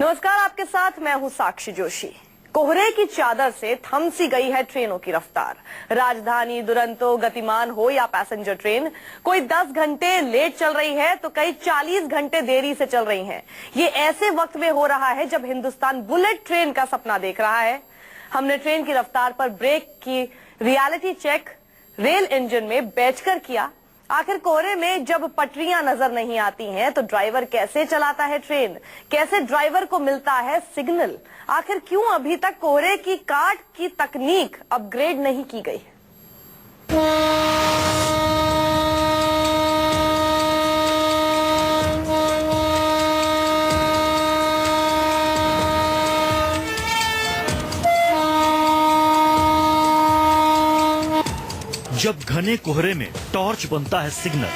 नमस्कार, आपके साथ मैं हूं साक्षी जोशी। कोहरे की चादर से थम सी गई है ट्रेनों की रफ्तार। राजधानी, दुरंतो, गतिमान हो या पैसेंजर ट्रेन, कोई 10 घंटे लेट चल रही है तो कई 40 घंटे देरी से चल रही हैं। ये ऐसे वक्त में हो रहा है जब हिंदुस्तान बुलेट ट्रेन का सपना देख रहा है। हमने ट्रेन की रफ्तार पर ब्रेक की रियलिटी चेक रेल इंजन में बैठकर किया। आखिर कोहरे में जब पटरियां नजर नहीं आती हैं तो ड्राइवर कैसे चलाता है ट्रेन, कैसे ड्राइवर को मिलता है सिग्नल, आखिर क्यों अभी तक कोहरे की काट की तकनीक अपग्रेड नहीं की गई? जब घने कोहरे में टॉर्च बनता है सिग्नल,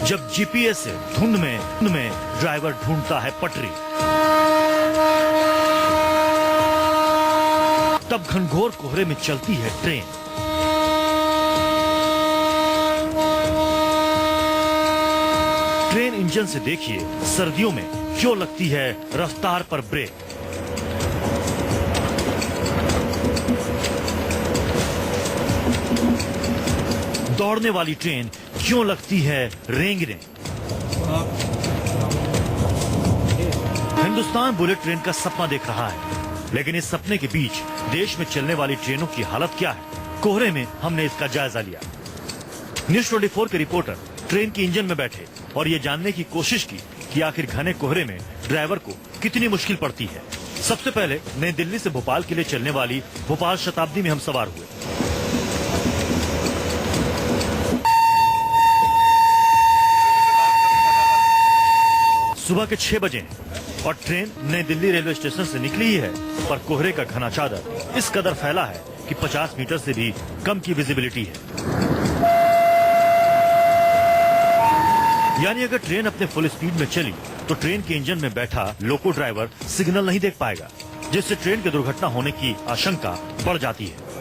जब जीपीएस से धुंध में ड्राइवर ढूंढता है पटरी, तब घनघोर कोहरे में चलती है ट्रेन। ट्रेन इंजन से देखिए सर्दियों में क्यों लगती है रफ्तार पर ब्रेक। दौड़ने वाली ट्रेन क्यों लगती है रेंगने। हिंदुस्तान बुलेट ट्रेन का सपना देख रहा है, लेकिन इस सपने के बीच देश में चलने वाली ट्रेनों की हालत क्या है? कोहरे में हमने इसका जायजा लिया। न्यूज़ 24 के रिपोर्टर ट्रेन के इंजन में बैठे और ये जानने की कोशिश की कि आखिर घने कोहरे में ड्राइवर को कितनी मुश्किल पड़ती है। सबसे पहले नई दिल्ली से भोपाल के लिए चलने वाली भोपाल शताब्दी में हम सवार हुए। सुबह के 6 बजे और ट्रेन नई दिल्ली रेलवे स्टेशन से निकली ही है, पर कोहरे का घना चादर इस कदर फैला है कि 50 मीटर से भी कम की विजिबिलिटी है। यानी अगर ट्रेन अपने फुल स्पीड में चली तो ट्रेन के इंजन में बैठा लोको ड्राइवर सिग्नल नहीं देख पाएगा, जिससे ट्रेन की दुर्घटना होने की आशंका बढ़ जाती है।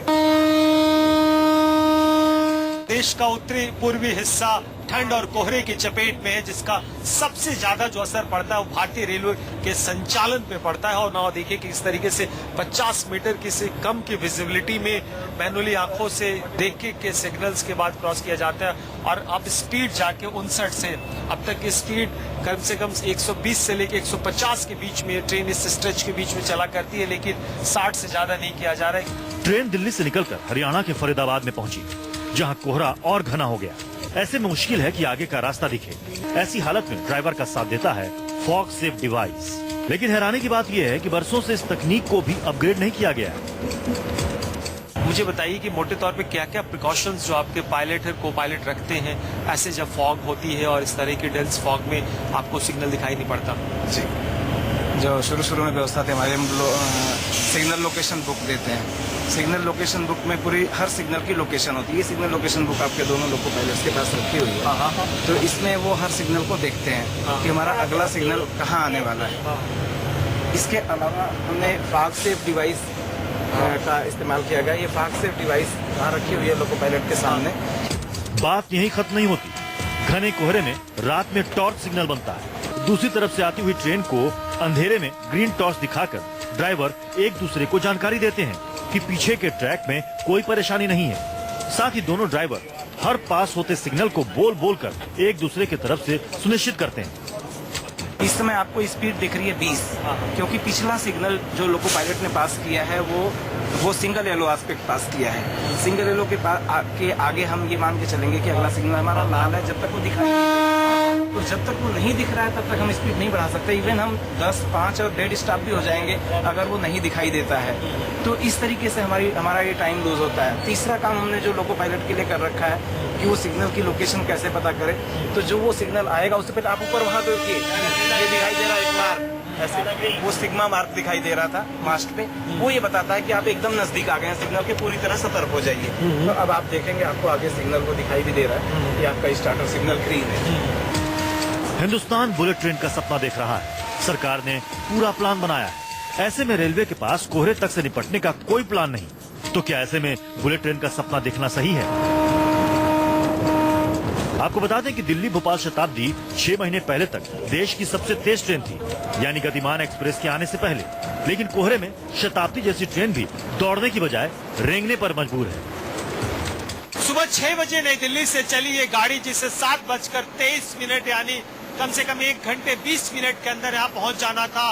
देश का उत्तरी पूर्वी हिस्सा ठंड और कोहरे की चपेट में है, जिसका सबसे ज्यादा जो असर पड़ता है वो भारतीय रेलवे के संचालन पे पड़ता है। और ना देखिए कि इस तरीके से 50 मीटर की से कम की विजिबिलिटी में मैनुअली आंखों से देख के सिग्नल्स के बाद क्रॉस किया जाता है। और अब स्पीड जाके 59 से अब तक की स्पीड कम से कम 120 से लेकर 150 के बीच में ट्रेन इस स्ट्रेच के बीच में चला करती है, लेकिन 60 से ज्यादा नहीं किया जा रहा है। ट्रेन दिल्ली से निकलकर हरियाणा के फरीदाबाद में पहुंची, जहां कोहरा और घना हो गया। ऐसे में मुश्किल है कि आगे का रास्ता दिखे। ऐसी हालत में ड्राइवर का साथ देता है फॉग सेफ डिवाइस। लेकिन हैरानी की बात यह है कि बरसों से इस तकनीक को भी अपग्रेड नहीं किया गया है। मुझे बताइए कि मोटे तौर पे क्या क्या प्रिकॉशंस जो आपके पायलट है, को पायलट रखते हैं ऐसे जब फॉग होती है और इस तरह की डेंस फॉग में आपको सिग्नल दिखाई नहीं पड़ता? जी, जो शुरू में व्यवस्था थी हमारे, हम सिग्नल लोकेशन बुक देते हैं। सिग्नल लोकेशन बुक में पूरी हर सिग्नल की लोकेशन होती है। ये सिग्नल लोकेशन बुक आपके दोनों लोको पायलट्स के पास रखी हुई है। तो इसमें वो हर सिग्नल को देखते हैं कि हमारा अगला सिग्नल कहाँ आने वाला है। इसके अलावा हमने फॉग सेफ डिवाइस का इस्तेमाल किया गया। ये फॉग सेफ डिवाइस कहाँ रखी हुई है लोको पायलट के सामने। बात यही खत्म नहीं होती। घने कोहरे में रात में टॉर्च सिग्नल बनता है। दूसरी तरफ से आती हुई ट्रेन को अंधेरे में ग्रीन टॉर्च दिखाकर ड्राइवर एक दूसरे को जानकारी देते हैं कि पीछे के ट्रैक में कोई परेशानी नहीं है। साथ ही दोनों ड्राइवर हर पास होते सिग्नल को बोल कर एक दूसरे की तरफ से सुनिश्चित करते हैं। इस समय आपको स्पीड दिख रही है 20, क्योंकि पिछला सिग्नल जो लोको पायलट ने पास किया है वो सिंगल येलो एस्पेक्ट पास किया है। सिंगल येलो के आगे हम ये मान के चलेंगे कि अगला सिग्नल हमारा लाल है। जब तक वो दिखाई तो जब तक वो नहीं दिख रहा है तब तक हम स्पीड नहीं बढ़ा सकते। इवन हम 10, 5 और डेड स्टॉप भी हो जाएंगे अगर वो नहीं दिखाई देता है। तो इस तरीके से हमारा ये टाइम लूज होता है। तीसरा काम हमने जो लोको पायलट के लिए कर रखा है कि वो सिग्नल की लोकेशन कैसे पता करे। तो जो वो सिग्नल आएगा उससे पहले आप ऊपर वहां देखिए, ये दिखाई दे रहा है एक मार्क, ऐसे वो सिग्मा मार्क दिखाई दे रहा था मास्ट पे। वो ये बताता है कि आप एकदम नजदीक आ गए हैं सिग्नल के, पूरी तरह सतर्क हो जाइए। तो अब आप देखेंगे आपको आगे सिग्नल को दिखाई भी दे रहा है कि आपका स्टार्टर सिग्नल ग्रीन है। हिंदुस्तान बुलेट ट्रेन का सपना देख रहा है। सरकार ने पूरा प्लान बनाया है। ऐसे में रेलवे के पास कोहरे तक से निपटने का कोई प्लान नहीं। तो क्या ऐसे में बुलेट ट्रेन का सपना देखना सही है? आपको बता दें कि दिल्ली भोपाल शताब्दी 6 महीने पहले तक देश की सबसे तेज ट्रेन थी, यानी गतिमान एक्सप्रेस के आने से पहले। लेकिन कोहरे में शताब्दी जैसी ट्रेन भी दौड़ने की बजाय रेंगने पर मजबूर है। सुबह 6 बजे नई दिल्ली से चली ये गाड़ी, जिसे 7:23 यानी कम से कम 1 घंटे 20 मिनट के अंदर यहाँ पहुँच जाना था,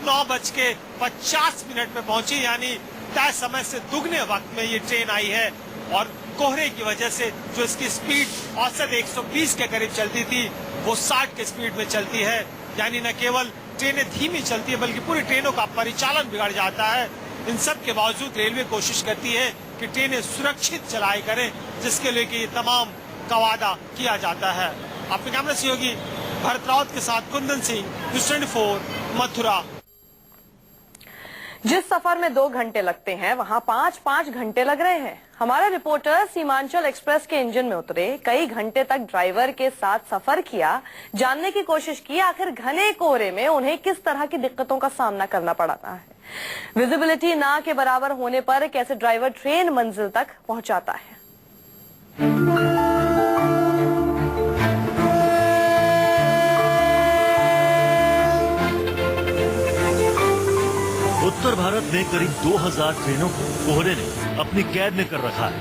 9:50 में पहुंची, यानी तय समय से दुगने वक्त में ये ट्रेन आई है। और कोहरे की वजह से जो इसकी स्पीड औसत 120 के करीब चलती थी, वो 60 के स्पीड में चलती है। यानी न केवल ट्रेनें धीमी चलती है, बल्कि पूरी ट्रेनों का परिचालन बिगड़ जाता है। इन सब के बावजूद रेलवे कोशिश करती है कि ट्रेनें सुरक्षित चलाई करें, जिसके लिए कि ये तमाम कवादा किया जाता है। अपने कैमरा सहयोगी भरत रावत के साथ कुंदन सिंह, न्यूज़ 24, मथुरा। जिस सफर में 2 घंटे लगते हैं, वहां 5-5 घंटे लग रहे हैं। हमारे रिपोर्टर सीमांचल एक्सप्रेस के इंजन में उतरे, कई घंटे तक ड्राइवर के साथ सफर किया, जानने की कोशिश की आखिर घने कोहरे में उन्हें किस तरह की दिक्कतों का सामना करना पड़ता है। विजिबिलिटी ना के बराबर होने पर कैसे ड्राइवर ट्रेन मंजिल तक पहुंचाता है। उत्तर भारत में करीब 2000 ट्रेनों को कोहरे ने अपनी कैद में कर रखा है।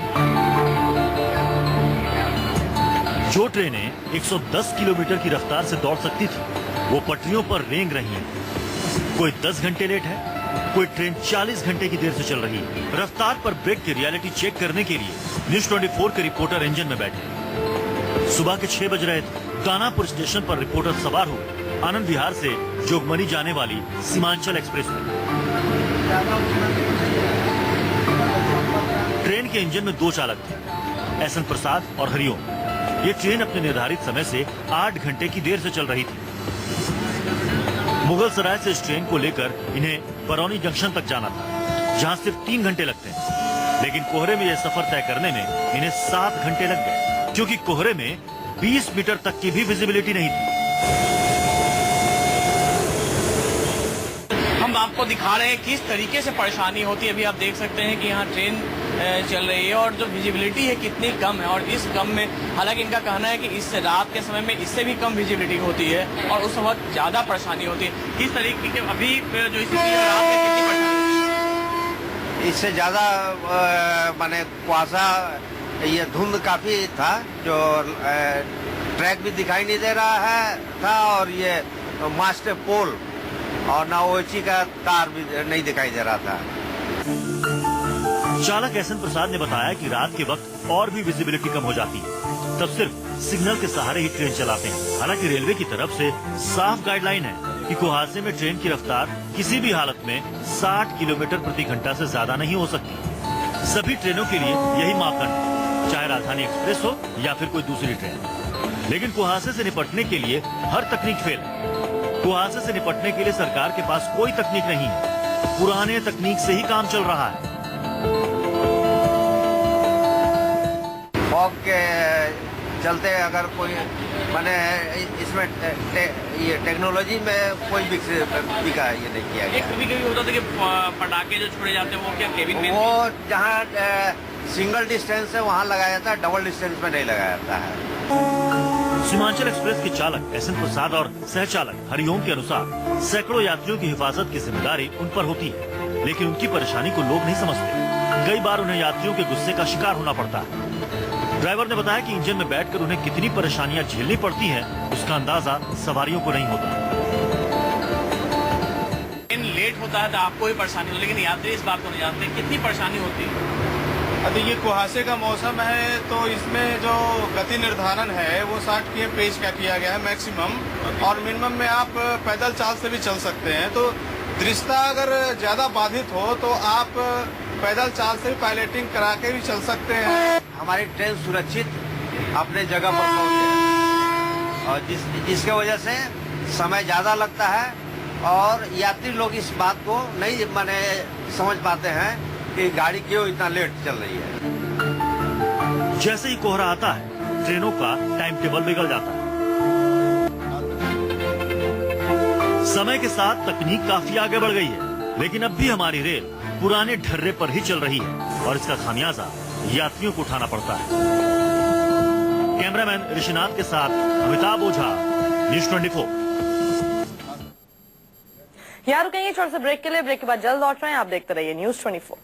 जो ट्रेनें 110 किलोमीटर की रफ्तार से दौड़ सकती थी, वो पटरियों पर रेंग रही हैं। कोई 10 घंटे लेट है, कोई ट्रेन 40 घंटे की देर से चल रही है। रफ्तार पर ब्रेक की रियलिटी चेक करने के लिए न्यूज़ 24 के रिपोर्टर इंजन में बैठे। सुबह के 6 बज रहे थे। दानापुर स्टेशन पर रिपोर्टर सवार हुए आनंद विहार से जोगमनी जाने वाली सीमांचल एक्सप्रेस में। ट्रेन के इंजन में 2 चालक थे, एसएन प्रसाद और हरिओम। ये ट्रेन अपने निर्धारित समय से 8 घंटे की देर से चल रही थी। मुगल सराय से इस ट्रेन को लेकर इन्हें बरौनी जंक्शन तक जाना था, जहां सिर्फ 3 घंटे लगते हैं। लेकिन कोहरे में यह सफर तय करने में इन्हें 7 घंटे लग गए, क्योंकि कोहरे में 20 मीटर तक की भी विजिबिलिटी नहीं थी। हम आपको दिखा रहे हैं किस तरीके से परेशानी होती है। अभी आप देख सकते हैं कि यहाँ ट्रेन चल रही है और जो विजिबिलिटी है कितनी कम है। और इस कम में, हालांकि इनका कहना है कि इस रात के समय में इससे भी कम विजिबिलिटी होती है और उस वक्त ज्यादा परेशानी होती है। किस तरीके के अभी जो स्थिति है रात में कितनी परेशानी? इससे ज्यादा माने कुआसा, ये धुंध काफी था, जो ट्रैक भी दिखाई नहीं दे रहा है था, और ये मास्टर पोल और नाओची का तार भी नहीं दिखाई दे रहा था। चालक एसएन प्रसाद ने बताया कि रात के वक्त और भी विजिबिलिटी कम हो जाती है, तब सिर्फ सिग्नल के सहारे ही ट्रेन चलाते हैं। हालांकि रेलवे की तरफ से साफ गाइडलाइन है कि कुहासे में ट्रेन की रफ्तार किसी भी हालत में 60 किलोमीटर प्रति घंटा से ज्यादा नहीं हो सकती। सभी ट्रेनों के लिए यही मापदंड है, चाहे राजधानी एक्सप्रेस हो या फिर कोई दूसरी ट्रेन। लेकिन कुहासे से निपटने के लिए हर तकनीक फेल है। कुहासे से निपटने के लिए सरकार के पास कोई तकनीक नहीं है, पुराने तकनीक से ही काम चल रहा है। फॉग के चलते अगर कोई माने इसमें ये टेक्नोलॉजी में कोई बिका ये नहीं किया गया। कभी कभी होता था कि पटाखे जो छोड़े जाते हैं वो क्या केबिन में, वो जहाँ सिंगल डिस्टेंस है वहाँ लगाया जाता है, डबल डिस्टेंस में नहीं लगाया जाता है। सीमांचल एक्सप्रेस के चालक एसएन प्रसाद और सहचालक हरिओम के अनुसार सैकड़ों यात्रियों की हिफाजत की जिम्मेदारी उन पर होती है, लेकिन उनकी परेशानी को लोग नहीं समझते। कई बार उन्हें यात्रियों के गुस्से का शिकार होना पड़ता है। ड्राइवर ने बताया कि इंजन में बैठकर उन्हें कितनी परेशानियां झेलनी पड़ती हैं, उसका अंदाजा सवारियों को नहीं होता। लेट होता है तो आपको भी परेशानी होती है, लेकिन यात्री इस बात को नहीं जानते कितनी परेशानी होती है। देखिए, कुहासे का मौसम है तो इसमें जो गति निर्धारण है वो 60 km पेज का किया गया है मैक्सिमम, और मिनिमम में आप पैदल चाल से भी चल सकते हैं। तो दृश्यता अगर ज्यादा बाधित हो तो आप पैदल चाल से भी पायलटिंग करा के भी चल सकते हैं। हमारी ट्रेन सुरक्षित अपने जगह पर पहुंचे, और जिसके वजह से समय ज्यादा लगता है, और यात्री लोग इस बात को नहीं माने समझ पाते हैं कि गाड़ी क्यों इतना लेट चल रही है। जैसे ही कोहरा आता है, ट्रेनों का टाइम टेबल बिगड़ जाता है। समय के साथ तकनीक काफी आगे बढ़ गई है, लेकिन अब भी हमारी रेल पुराने ढर्रे पर ही चल रही है, और इसका खामियाजा यात्रियों को उठाना पड़ता है। कैमरामैन ऋषिनाथ के साथ अमिताभ ओझा, न्यूज 24। यहाँ रुकेंगे छोटे से ब्रेक के लिए। ब्रेक के बाद जल्द लौट रहे हैं। आप देखते रहिए न्यूज 24।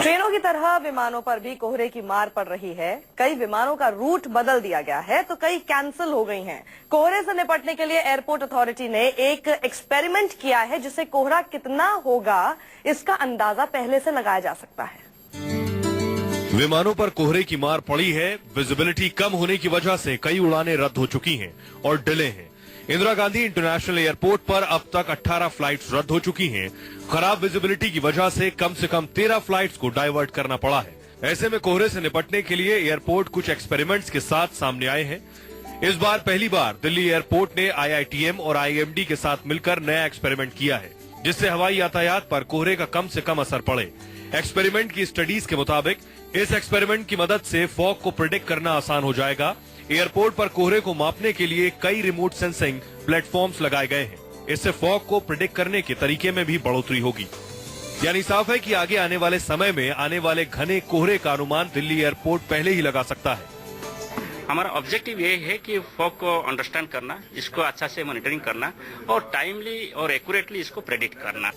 ट्रेनों की तरह विमानों पर भी कोहरे की मार पड़ रही है। कई विमानों का रूट बदल दिया गया है तो कई कैंसिल हो गई हैं। कोहरे से निपटने के लिए एयरपोर्ट अथॉरिटी ने एक एक्सपेरिमेंट किया है जिससे कोहरा कितना होगा इसका अंदाजा पहले से लगाया जा सकता है। विमानों पर कोहरे की मार पड़ी है। विजिबिलिटी कम होने की वजह से कई उड़ानें रद्द हो चुकी हैं और डिले हैं। इंदिरा गांधी इंटरनेशनल एयरपोर्ट पर अब तक 18 फ्लाइट्स रद्द हो चुकी हैं। खराब विजिबिलिटी की वजह से कम 13 फ्लाइट्स को डाइवर्ट करना पड़ा है। ऐसे में कोहरे से निपटने के लिए एयरपोर्ट कुछ एक्सपेरिमेंट्स के साथ सामने आए हैं। इस बार पहली बार दिल्ली एयरपोर्ट ने IITM और IMD के साथ मिलकर नया एक्सपेरिमेंट किया है जिससे हवाई यातायात पर कोहरे का कम से कम असर पड़े। एक्सपेरिमेंट की स्टडीज के मुताबिक इस एक्सपेरिमेंट की मदद से फॉग को प्रिडिक्ट करना आसान हो जाएगा। एयरपोर्ट पर कोहरे को मापने के लिए कई रिमोट सेंसिंग प्लेटफॉर्म्स लगाए गए हैं। इससे फॉग को प्रिडिक्ट करने के तरीके में भी बढ़ोतरी होगी। यानी साफ है कि आगे आने वाले समय में आने वाले घने कोहरे का अनुमान दिल्ली एयरपोर्ट पहले ही लगा सकता है। हमारा ऑब्जेक्टिव ये है कि फॉग को अंडरस्टैंड करना, इसको अच्छा से मॉनिटरिंग करना और टाइमली और एक्यूरेटली इसको प्रेडिक्ट करना।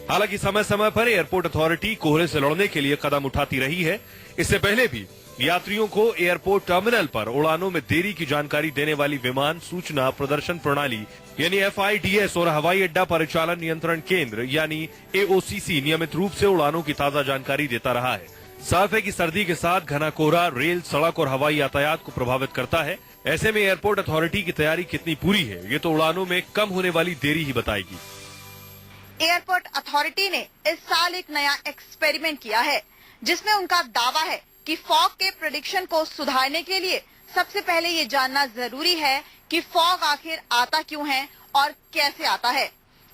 हालांकि समय समय पर एयरपोर्ट अथॉरिटी कोहरे से लड़ने के लिए कदम उठाती रही है। इससे पहले भी यात्रियों को एयरपोर्ट टर्मिनल पर उड़ानों में देरी की जानकारी देने वाली विमान सूचना प्रदर्शन प्रणाली यानी FIDS और हवाई अड्डा परिचालन नियंत्रण केंद्र यानी AOCC नियमित रूप से उड़ानों की ताजा जानकारी देता रहा है। साफ है कि सर्दी के साथ घना कोहरा रेल, सड़क और हवाई यातायात को प्रभावित करता है। ऐसे में एयरपोर्ट अथॉरिटी की तैयारी कितनी पूरी है ये तो उड़ानों में कम होने वाली देरी ही बताएगी। एयरपोर्ट अथॉरिटी ने इस साल एक नया एक्सपेरिमेंट किया है जिसमें उनका दावा है कि फॉग के प्रेडिक्शन को सुधारने के लिए सबसे पहले ये जानना जरूरी है कि फॉग आखिर आता क्यों है और कैसे आता है।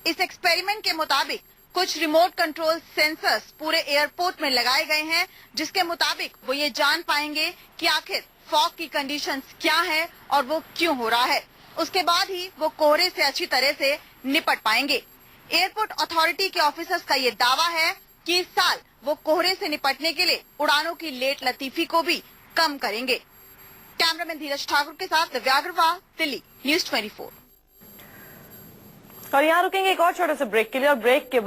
इस एक्सपेरिमेंट के मुताबिक कुछ रिमोट कंट्रोल सेंसर्स पूरे एयरपोर्ट में लगाए गए हैं जिसके मुताबिक वो ये जान पाएंगे कि आखिर फॉग की कंडीशंस क्या है और वो क्यों हो रहा है। उसके बाद ही वो कोहरे से अच्छी तरह से निपट पाएंगे। एयरपोर्ट अथॉरिटी के ऑफिसर्स का ये दावा है कि इस साल वो कोहरे से निपटने के लिए उड़ानों की लेट लतीफी को भी कम करेंगे। कैमरामैन धीरज ठाकुर के साथ दिव्या अग्रवाल, दिल्ली, न्यूज 24। और यहाँ रुकेंगे एक और छोटे से ब्रेक के लिए और ब्रेक के